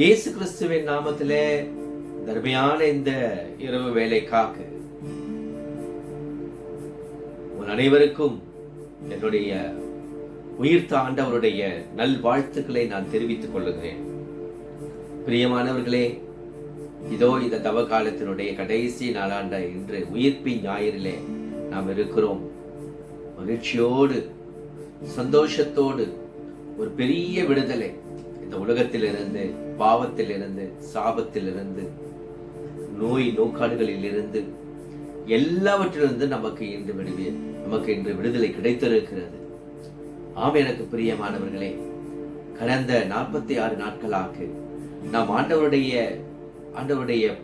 இயேசு கிறிஸ்துவின் நாமத்திலே தர்மையான இந்த இரவு வேலைக்காக உங்கள் அனைவருக்கும் என்னுடைய உயிர்த்த ஆண்டவருடைய நல்வாழ்த்துக்களை நான் தெரிவித்துக் கொள்ளுகிறேன். பிரியமானவர்களே, இதோ இந்த தவ காலத்தினுடைய கடைசி நாளாண்ட இன்று உயிர்ப்பின் ஞாயிறிலே நாம் இருக்கிறோம். மகிழ்ச்சியோடு சந்தோஷத்தோடு ஒரு பெரிய விடுதலை இந்த உலகத்திலிருந்து, பாவத்திலிருந்து, சாபத்திலிருந்து, நோய் நோக்காடுகளில் இருந்து, எல்லாவற்றிலிருந்து நமக்கு இன்று விடுதலை கிடைத்திருக்கிறது. ஆம், எனக்கு பிரியமானவர்களே, கடந்த 46 நாட்களாக நாம் ஆண்டவருடைய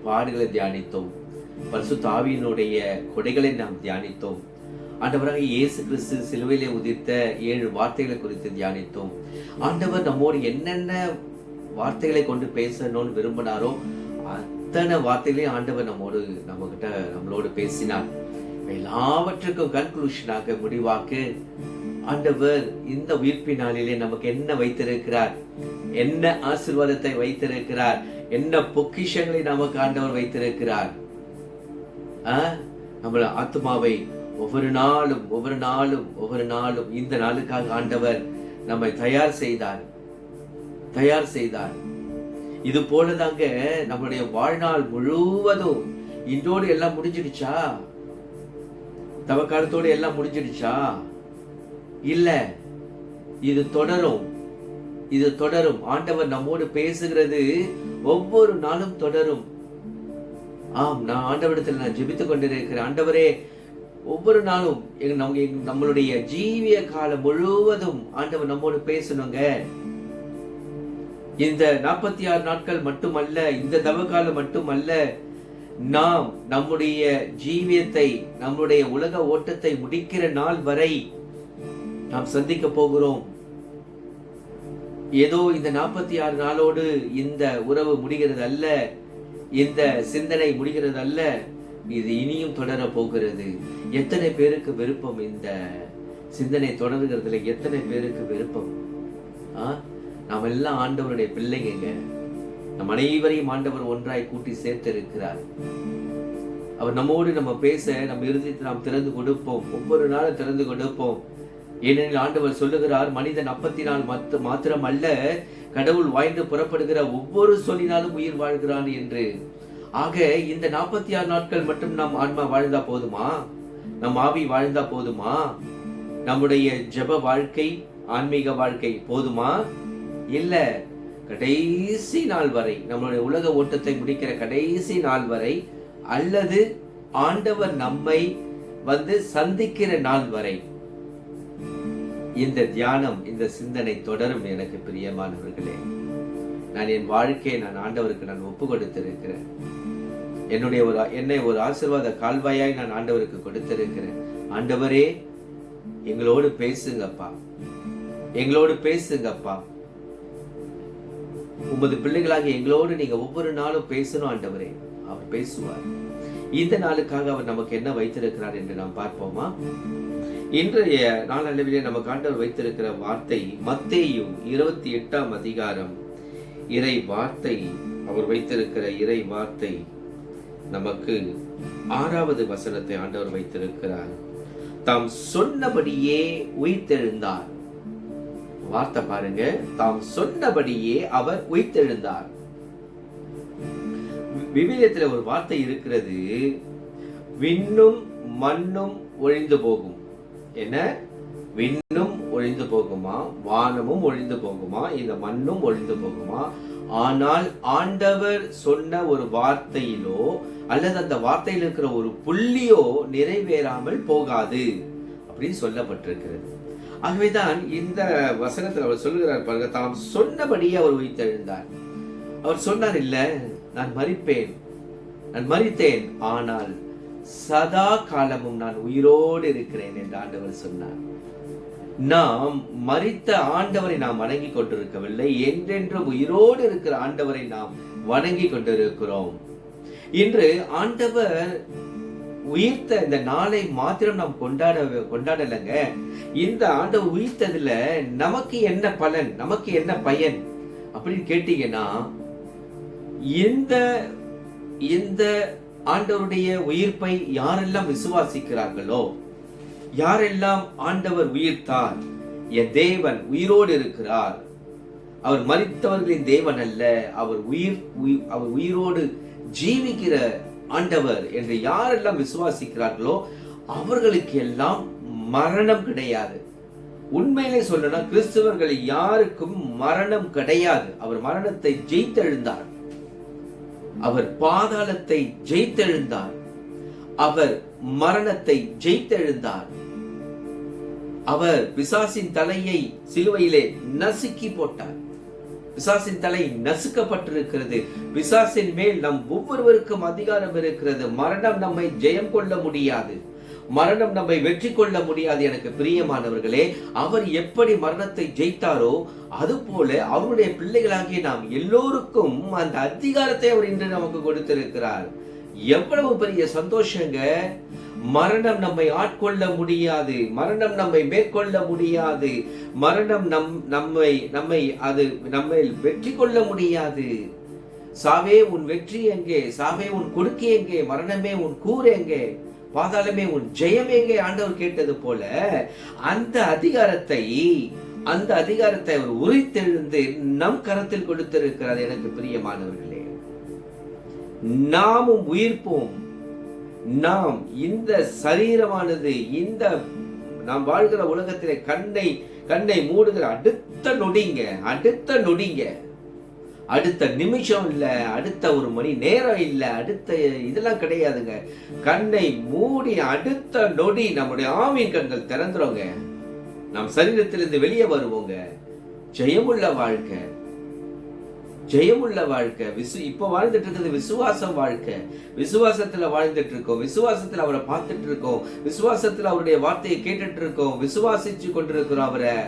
பாடுகளை தியானித்தோம். பரிசுத்த ஆவியினுடைய கொடைகளை நாம் தியானித்தோம். ஆண்டவராக இயேசு கிறிஸ்து சிலுவையிலே உதிர்த்த 7 வார்த்தைகளை குறித்து தியானித்தோம். ஆண்டவர் நம்மோடு என்னென்ன வார்த்தைகளை கொண்டு பேசணும்னு விரும்பினாரோ அத்தனை வார்த்தைகளையும் ஆண்டவர் நம்மளோடு பேசினார். எல்லாவற்றுக்கும் கன்க்ளூஷனாக, முடிவாக்க ஆண்டவர் இந்த உயிர்ப்பின் நாளிலே நமக்கு என்ன வைத்திருக்கிறார், என்ன ஆசீர்வாதத்தை வைத்திருக்கிறார், என்ன பொக்கிஷங்களை நமக்கு ஆண்டவர் வைத்திருக்கிறார். நம்மள ஆத்மாவை ஒவ்வொரு நாளும் இந்த நாளுக்காக ஆண்டவர் நம்மை தயார் செய்தார். இது போலதாங்க நம்முடைய வாழ்நாள் முழுவதும் இன்றோடு எல்லாம் முடிஞ்சிடுச்சா? தவக்காலத்தோடு எல்லாம் முடிஞ்சிடுச்சா? இல்ல, இது தொடரும். ஆண்டவர் நம்மோடு பேசுகிறது ஒவ்வொரு நாளும் தொடரும். ஆம், நான் ஆண்டவரிடத்தில் நான் ஜெபித்துக் கொண்டிருக்கிறேன். ஆண்டவரே, ஒவ்வொரு நாளும் நம்மளுடைய ஜீவிய காலம் முழுவதும் ஆண்டவர் நம்மோடு பேசணுங்க. இந்த 46 நாட்கள் மட்டுமல்ல, இந்த தவக்காலம் மட்டுமல்ல, நாம் நம்முடைய ஜீவியத்தை, நம்முடைய உலக ஓட்டத்தை முடிக்கிற நாள் வரை நாம் சந்திக்க போகிறோம். ஏதோ இந்த 46 நாளோடு இந்த உறவு முடிகிறது அல்ல, இந்த சிந்தனை முடிகிறது அல்ல, இது இனியும் தொடர போகிறது. எத்தனை பேருக்கு விருப்பம்? இந்த சிந்தனை தொடர்கிறதுல எத்தனை பேருக்கு விருப்பம்? நாம் எல்லாம் ஆண்டவருடைய பிள்ளைங்க. நம் அனைவரையும் ஆண்டவர் ஒன்றாய் கூட்டி சேர்த்து இருக்கிறார். அவர் நம்மோடு நம்ம பேச, நம்ம இருதயத்தை நாம் திறந்து கொடுப்போம். ஒவ்வொரு நாளும் திறந்து கொடுப்போம். ஏனெனில் ஆண்டவர் சொல்லுகிறார், மனிதன் அப்பத்தினால் மாத்திரம் அல்ல, கடவுள் வாய்ந்து புறப்படுகிற ஒவ்வொரு சொல்லினாலும் உயிர் வாழ்கிறான் என்று. ஆக இந்த 46 நாட்கள் மட்டும் நம் ஆன்மா வாழ்ந்தா போதுமா? நம் ஆவி வாழ்ந்தா போதுமா? நம்முடைய ஜெப வாழ்க்கை, ஆன்மீக வாழ்க்கை போதுமா? இல்ல, கடைசி நாள் வரை, நம்மளுடைய உலக ஓட்டத்தை முடிக்கிற கடைசி நாள் வரை, அல்லது ஆண்டவர் நம்மை சந்திக்கிற நாள் வரை இந்த தியானம், இந்த சிந்தனை தொடரும். எனக்கு பிரியமானவர்களே, நான் என் வாழ்க்கையை ஆண்டவருக்கு ஒப்பு கொடுத்திருக்கிறேன். என்னை ஒரு ஆசீர்வாத கால்வாயாய் நான் ஆண்டவருக்கு கொடுத்திருக்கிறேன். ஆண்டவரே, எங்களோடு பேசுங்கப்பா. உமது பிள்ளைகளாக எங்களோடு நீங்க ஒவ்வொரு நாளும் பேசணும் ஆண்டவரே. அவர் பேசுவார். இந்த நாளுக்காக அவர் நமக்கு என்ன வைத்திருக்கிறார் என்று நாம் பார்ப்போமா? இன்றைய நாளளவிலே நமக்கு ஆண்டவர் வைத்திருக்கிற வார்த்தை மத்தேயு 28ஆம் அதிகாரம் இறை வார்த்தை. அவர் வைத்திருக்கிற இறை வார்த்தை நமக்கு 6வது வசனத்தை ஆண்டவர் வைத்திருக்கிறார். தாம் சொன்னபடியே உயிர்த்தெழுந்தார். வார்த்தை பாருங்க, தாம் சொன்னபடியே அவர் உயிர்த்தெழுந்தார். விவிலியத்தில் ஒரு வார்த்தை இருக்கிறது, விண்ணும் மண்ணும் ஒழிந்து போகும். என்ன? விண்ணும் ஒழிந்து போகுமா, வானமும் ஒழிந்து போகுமா, இந்த மண்ணும் ஒழிந்து போகுமா, ஆனால் ஆண்டவர் சொன்ன ஒரு வார்த்தையிலோ அல்லது அந்த வார்த்தையில் இருக்கிற ஒரு புள்ளியோ நிறைவேறாமல் போகாது அப்படின்னு சொல்லப்பட்டிருக்கிறது. ஆகவேதான் இந்த வசனத்தில் அவர் சொல்லுகிறார் பாருங்க, தாம் சொன்னபடியே அவர் உயிர்த்தெழுந்தார். அவர் சொன்னார், இல்ல, நான் மரித்தேன், ஆனால் சதா காலமும் நான் உயிரோடு இருக்கிறேன் என்று ஆண்டவர் சொன்னார். நாம் மரித்த ஆண்டவரை நாம் வணங்கி கொண்டிருக்கவில்லை, என்றென்றும் உயிரோடு இருக்கிற ஆண்டவரை நாம் வணங்கி கொண்டிருக்கிறோம். இன்று ஆண்டவர் உயிர்த்த இந்த நாளை மாத்திரம் நாம் கொண்டாடலங்க. இந்த ஆண்டவர் உயிர்த்ததுல நமக்கு என்ன பலன், நமக்கு என்ன பயன் அப்படின்னு கேட்டீங்கன்னா, இந்த இந்த ஆண்டவருடைய உயிர்ப்பை யாரெல்லாம் விசுவாசிக்கிறார்களோ, யாரெல்லாம் ஆண்டவர் உயிர்த்தார், என் தேவன் உயிரோடு இருக்கிறார், அவர் மரித்தவர்களின் தேவன் அல்ல, அவர் உயிரோடு ஜீவிக்கிற ஆண்டவர் என்று யாரெல்லாம் விசுவாசிக்கிறார்களோ அவர்களுக்கு எல்லாம் மரணம் கிடையாது. உண்மையிலே சொல்லணும், கிறிஸ்தவர்கள் யாருக்கும் மரணம் கிடையாது. அவர் மரணத்தை ஜெயித்தெழுந்தார், அவர் பாதாளத்தை ஜெயித்தெழுந்தார், அவர் மரணத்தை ஜெயித்தெழுந்தார். அவர் பிசாசின் தலையை சிலுவையிலே நசுக்கி போட்டார். பிசாசின் தலை நசுக்கப்பட்டிருக்கிறது. பிசாசின் மேல் நம் ஒவ்வொருவருக்கும் அதிகாரம் இருக்கிறது. மரணம் நம்மை ஜெயம் கொள்ள முடியாது, மரணம் நம்மை வெற்றி கொள்ள முடியாது. எனக்கு பிரியமானவர்களே, அவர் எப்படி மரணத்தை ஜெயித்தாரோ அதுபோல அவருடைய பிள்ளைகளாகிய நாம் எல்லோருக்கும் அந்த அதிகாரத்தை அவர் இன்று நமக்கு கொடுத்திருக்கிறார். எவ்வளவு பெரிய சந்தோஷங்க! மரணம் நம்மை ஆட்கொள்ள முடியாது, மரணம் நம்மை மேற்கொள்ள முடியாது, மரணம் நம்மை வெற்றி கொள்ள முடியாது. சாவே உன் வெற்றி எங்கே? சாவே உன் கொடுக்கை எங்கே? மரணமே உன் கூர் எங்கே? பாதாளமே உன் ஜெயம் எங்கே? ஆண்டவர் கேட்டது போல அந்த அதிகாரத்தை அவர் உரித்தெழுந்து நம் கரத்தில் கொடுத்திருக்கிறார். எனக்கு பிரியமானவர்களே, நாமும் உயிர்ப்போம். நாம் இந்த சரீரமானது இந்த நாம் வாழ்கிற உலகத்திலே கண்ணை மூடுகிற அடுத்த நொடிங்க, அடுத்த நிமிஷம் இல்ல, அடுத்த ஒரு மணி நேரம் இல்ல, அடுத்த இதெல்லாம் கிடையாதுங்க. கண்ணை மூடி அடுத்த நொடி நம்முடைய ஆவியின் கண்கள் திறந்துருங்க, நாம் சரீரத்திலிருந்து வெளியே வருவோங்க. ஜெயமுள்ள வாழ்க்கை, ஜெயமுள்ள வாழ்க்கை. இப்ப வாழ்ந்துட்டு இருக்கிறது விசுவாசம் வாழ்க்கை. விசுவாசத்துல வாழ்ந்துட்டு இருக்கோம், விசுவாசத்துல அவரை பார்த்துட்டு இருக்கோம், விசுவாசத்துல அவருடைய வார்த்தையை கேட்டுட்டு இருக்கோம், விசுவாசிச்சு கொண்டிருக்கிறோம் அவரை.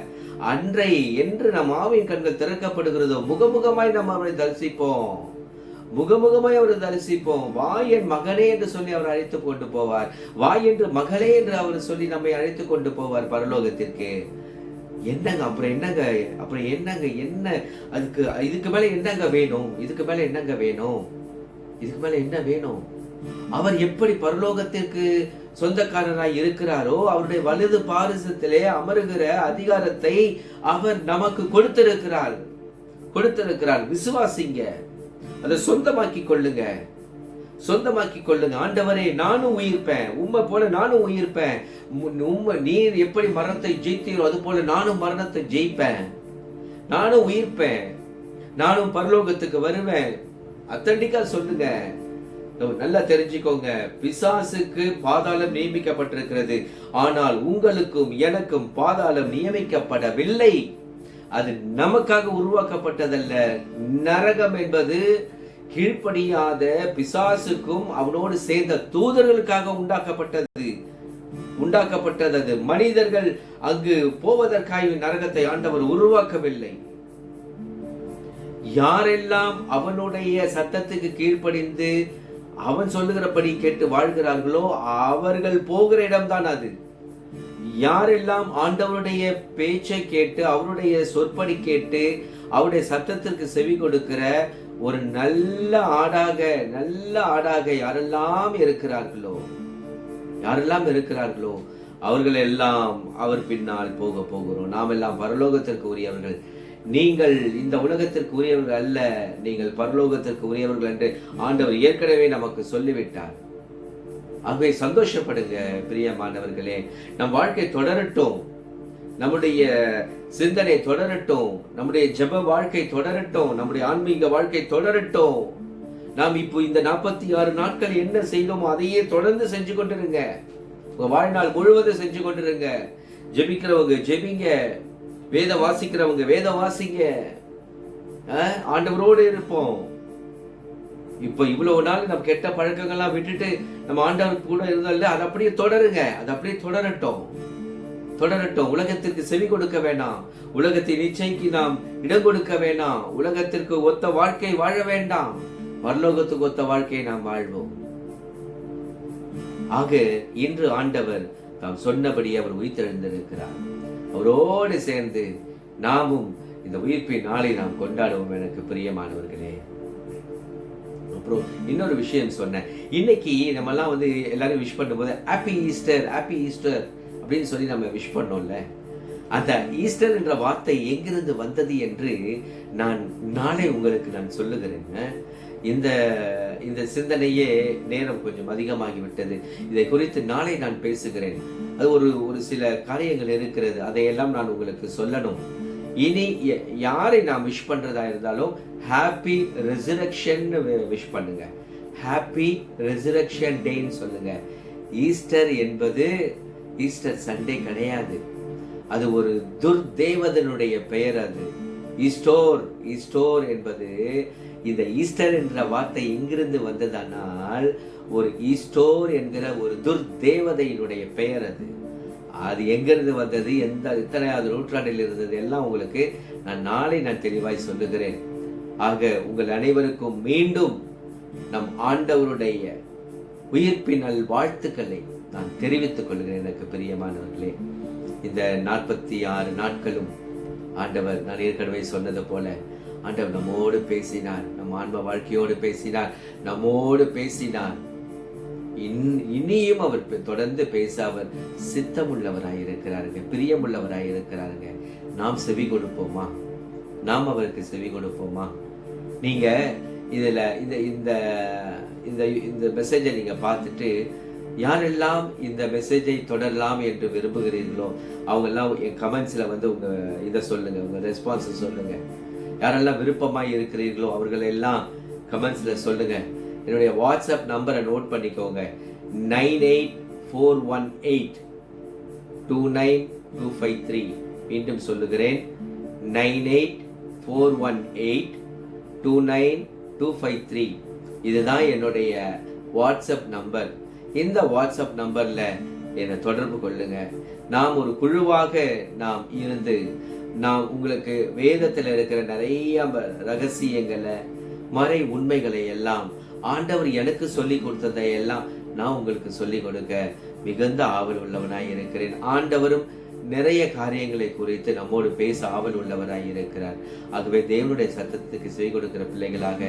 அன்றை என்று நம் ஆவியின் கண்கள் திறக்கப்படுகிறதோ முகமுகமாய் நம்ம அவரை தரிசிப்போம், முகமுகமாய் அவரை தரிசிப்போம். வா என் மகனே என்று சொல்லி அவர் அழைத்து கொண்டு போவார், வா என்று மகளே என்று அவர் சொல்லி நம்மை அழைத்து கொண்டு போவார் பரலோகத்திற்கு. என்னங்க அப்புறம் என்னங்க என்ன அதுக்கு இதுக்கு மேல என்னங்க வேணும்? இதுக்கு மேல என்னங்க வேணும்? இதுக்கு மேல என்ன வேணும்? அவர் எப்படி பரலோகத்திற்கு சொந்தக்காரராய் இருக்கிறாரோ அவருடைய வலது பாரிசத்திலே அமருகிற அதிகாரத்தை அவர் நமக்கு கொடுத்திருக்கிறார். விசுவாசிங்க, அதை சொந்தமாக்கி கொள்ளுங்க. ஆண்டவரே, நானும் உயிர்ப்பேன், உம்மை போல நானும் உயிர்ப்பேன். நீர் எப்படி மரணத்தை ஜெயித்தீரோ அது போல நானும் மரணத்தை ஜெயிப்பேன், நானும் உயிர்ப்பேன், நானும் பரலோகத்துக்கு வருவேன். அத்தன்டிக்கா சொல்லுங்க. நல்லா தெரிஞ்சுக்கோங்க, பிசாசுக்கு பாதாளம் நியமிக்கப்பட்டிருக்கிறது, ஆனால் உங்களுக்கும் எனக்கும் பாதாளம் நியமிக்கப்படவில்லை. அது நமக்காக உருவாக்கப்பட்டதல்ல. நரகம் என்பது கீழ்ப்படியாத பிசாசுக்கும் அவனோடு சேர்ந்த தூதர்களுக்காக உண்டாக்கப்பட்டது. மனிதர்கள் அங்கு போவதற்காக நரகத்தை ஆண்டவர் உருவாக்கவில்லை. யாரெல்லாம் அவனுடைய சத்தத்துக்கு கீழ்ப்படிந்து அவன் சொல்லுகிறபடி கேட்டு வாழ்கிறார்களோ அவர்கள் போகிற இடம்தான் அது. யாரெல்லாம் ஆண்டவருடைய பேச்சை கேட்டு அவருடைய சொற்படி கேட்டு அவருடைய சத்தத்திற்கு செவி கொடுக்கிற ஒரு நல்ல ஆடாக யாரெல்லாம் இருக்கிறார்களோ அவர்கள் எல்லாம் அவர் பின்னால் போகிறோம். நாம் எல்லாம் பரலோகத்திற்கு உரியவர்கள். நீங்கள் இந்த உலகத்திற்கு உரியவர்கள் அல்ல, நீங்கள் பரலோகத்திற்கு உரியவர்கள் என்று ஆண்டவர் ஏற்கனவே நமக்கு சொல்லிவிட்டார். ஆகவே சந்தோஷப்படுங்க பிரியமானவர்களே. நம் வாழ்க்கை தொடரட்டும், நம்முடைய சிந்தனை தொடரட்டும், நம்முடைய ஜெப வாழ்க்கை தொடரட்டும், நம்முடைய ஆன்மீக வாழ்க்கை தொடரட்டும். நாம் இப்போ இந்த 46 நாட்கள் என்ன செய்தோமோ அதையே தொடர்ந்து செஞ்சு கொண்டிருங்க. உங்க வாழ்நாள் முழுவதும் செஞ்சு கொண்டிருங்க. ஜெபிக்கிறவங்க ஜெபிங்க, வேதம் வாசிக்கிறவங்க வேதம் வாசிங்க. ஆண்டவரோடு இருப்போம். இப்ப இவ்வளவு நாள் நம்ம கெட்ட பழக்கங்கள்லாம் விட்டுட்டு நம்ம ஆண்டவர் கூட இருந்தால அது அப்படியே தொடருங்க. அது அப்படியே தொடரட்டும். உலகத்திற்கு செவி கொடுக்க வேண்டாம், உலகத்தின் இச்சைக்கு நாம் இடம் கொடுக்க வேண்டாம், உலகத்திற்கு ஒத்த வாழ்க்கை வாழ வேண்டாம், பரலோகத்துக்கு ஒத்த வாழ்க்கையை நாம் வாழ்வோம். ஆக இன்று ஆண்டவர் தாம் சொன்னபடி அவர் உயிர்த்தெழுந்திருக்கிறார். அவரோடு சேர்ந்து நாமும் இந்த உயிர்ப்பின் நாளை நாம் கொண்டாடுவோம். எனக்கு பிரியமானவர்களே, அப்புறம் இன்னொரு விஷயம் சொன்னேன். இன்னைக்கு நம்ம எல்லாம் வந்து எல்லாரும் விஷ் பண்ணும்போது ஹாப்பி ஈஸ்டர், ஹாப்பி ஈஸ்டர் அப்படின்னு சொல்லி நம்ம விஷ் பண்ணோம்ல. அந்த ஈஸ்டர் என்ற வார்த்தை எங்கிருந்து வந்தது என்று நான் நாளை உங்களுக்கு நான் சொல்லுகிறேன். இந்த இந்த சிந்தனையே நேரம் கொஞ்சம் அதிகமாகிவிட்டது. இதை குறித்து நாளை நான் பேசுகிறேன். அது ஒரு சில காரியங்கள் இருக்கிறது, அதையெல்லாம் நான் உங்களுக்கு சொல்லணும். இனி யாரை நான் விஷ் பண்றதா இருந்தாலும் ஹாப்பி ரெசரக்ஷன் விஷ் பண்ணுங்க. ஹாப்பி ரெசரக்ஷன் டேன்னு சொல்லுங்க. ஈஸ்டர் என்பது ஈஸ்டர் சண்டே கிடையாது. அது ஒரு துர்தேவதனுடைய பெயர். அது ஈஸ்டோர். ஈஸ்டோர் என்பது இந்த ஈஸ்டர் என்ற வார்த்தை எங்கிருந்து வந்ததானால் ஒரு ஈஸ்டோர் என்கிற ஒரு துர்தேவதையினுடைய பெயர். அது எங்கிருந்து வந்தது, எத்தனையாவது நூற்றாண்டில் இருந்தது எல்லாம் உங்களுக்கு நான் நாளை தெளிவாய் சொல்லுகிறேன். ஆக உங்கள் அனைவருக்கும் மீண்டும் நம் ஆண்டவருடைய உயிர்ப்பின் நல் வாழ்த்துக்களை நான் தெரிவித்துக் கொள்கிறேன். எனக்கு பிரியமானவர்களே, இந்த 46 நாட்களும் ஆண்டவர், நான் ஏற்கனவே சொன்னது போல, ஆண்டவர் நம்மோடு பேசினார், நம் ஆன்ம வாழ்க்கையோடு பேசினார், நம்மோடு பேசினார். இனியும் அவர் தொடர்ந்து பேச அவர் சித்தமுள்ளவராயிருக்கிறாருங்க, பிரியமுள்ளவராயிருக்கிறாருங்க. நாம் செவி கொடுப்போமா? நாம் அவருக்கு செவி கொடுப்போமா? நீங்க இதுல இந்த இந்த இந்த இந்த மெசேஜை நீங்க பார்த்துட்டு யாரெல்லாம் இந்த மெசேஜை தொடரலாம் என்று விரும்புகிறீர்களோ அவங்க எல்லாம் என் கமெண்ட்ஸ்ல வந்து உங்க இதை சொல்லுங்க, உங்க ரெஸ்பான்ஸ் சொல்லுங்க. யாரெல்லாம் விருப்பமாய் இருக்கிறீர்களோ அவர்கள் எல்லாம் கமெண்ட்ஸ்ல சொல்லுங்க. என்னுடைய வாட்ஸ்அப் நம்பரை நோட் பண்ணிக்கோங்க. 9841829253. மீண்டும் சொல்லுகிறேன், 9841829253. இதுதான் என்னுடைய வாட்ஸ்அப் நம்பர். இந்த வாட்ஸ்அப் நம்பர்ல என்னை தொடர்பு கொள்ளுங்க. நாம் ஒரு குழுவாக நாம் இருந்து நாம் உங்களுக்கு வேதத்தில் இருக்கிற நிறைய ரகசியங்களை, மறை உண்மைகளை எல்லாம், ஆண்டவர் எனக்கு சொல்லி கொடுத்ததை எல்லாம் நான் உங்களுக்கு சொல்லிக் கொடுக்க மிகுந்த ஆவல் உள்ளவனாய் இருக்கிறேன். ஆண்டவரும் நிறைய காரியங்களை குறித்து நம்மோடு பேச ஆவல் உள்ளவராய் இருக்கிறார். ஆகவே தேவனுடைய சத்தத்துக்கு செவி கொடுக்கிற பிள்ளைகளாக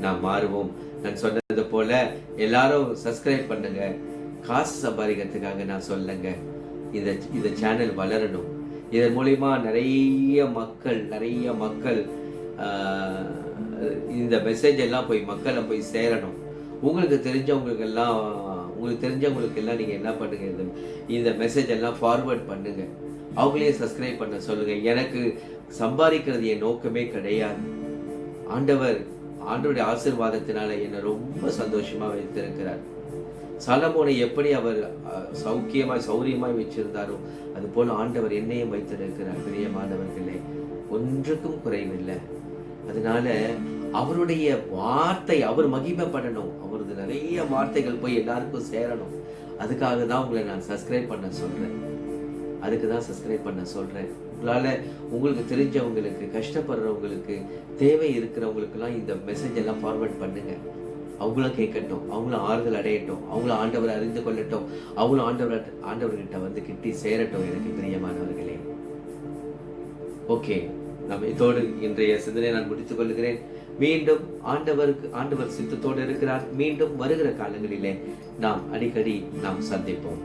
நாம் மாறுவோம். நான் சொன்னது போல எல்லாரும் சப்ஸ்கிரைப் பண்ணுங்க. காசு சம்பாதிக்கிறதுக்காக நான் சொல்லுங்க, இந்த சேனல் வளரணும். இதன் மூலியமா நிறைய மக்கள் இந்த மெசேஜ் எல்லாம் போய் மக்களை போய் சேரணும். உங்களுக்கு தெரிஞ்சவங்களுக்கு எல்லாம் நீங்க என்ன பண்ணுங்க, இந்த மெசேஜ் எல்லாம் ஃபார்வர்ட் பண்ணுங்க. அவங்களே சப்ஸ்கிரைப் பண்ண சொல்லுங்க. எனக்கு சம்பாதிக்கிறது என் நோக்கமே கிடையாது. ஆண்டவருடைய ஆசீர்வாதத்தினால என்னை ரொம்ப சந்தோஷமா வைத்திருக்கிறார். சாலமோனை எப்படி அவர் சௌரியமாய் வச்சிருந்தாரோ அது போல ஆண்டவர் என்னையும் வைத்திருக்கிறார். பிரியமானவர்களே, ஒன்றுக்கும் குறைவில்லை. அதனால அவருடைய வார்த்தை அவர் மகிமைப்படணும். அவரது நிறைய வார்த்தைகள் போய் எல்லாருக்கும் சேரணும். அதுக்காக தான் உங்களை நான் சப்ஸ்கிரைப் பண்ண சொல்றேன். உங்களால உங்களுக்கு தெரிஞ்சவங்களுக்கு, கஷ்டப்படுறவங்களுக்கு, தேவை இருக்கிறவங்களுக்கெல்லாம் இந்த மெசேஜ் எல்லாம் ஃபார்வர்ட் பண்ணுங்க. அவங்களும் கேட்கட்டும், அவங்களும் ஆறுதல் அடையட்டும், அவங்களும் ஆண்டவரை அறிந்து கொள்ளட்டும், அவங்களும் ஆண்டவர்கிட்ட வந்து கிட்டி சேரட்டும். எனக்கு பிரியமானவர்களே, ஓகே, நம்ம இதோடு இன்றைய சிந்தனை நான் முடித்துக் கொள்கிறேன். மீண்டும் ஆண்டவர் சித்தத்தோடு இருக்கிறார். மீண்டும் வருகிற காலங்களிலே நாம் அடிக்கடி சந்திப்போம்.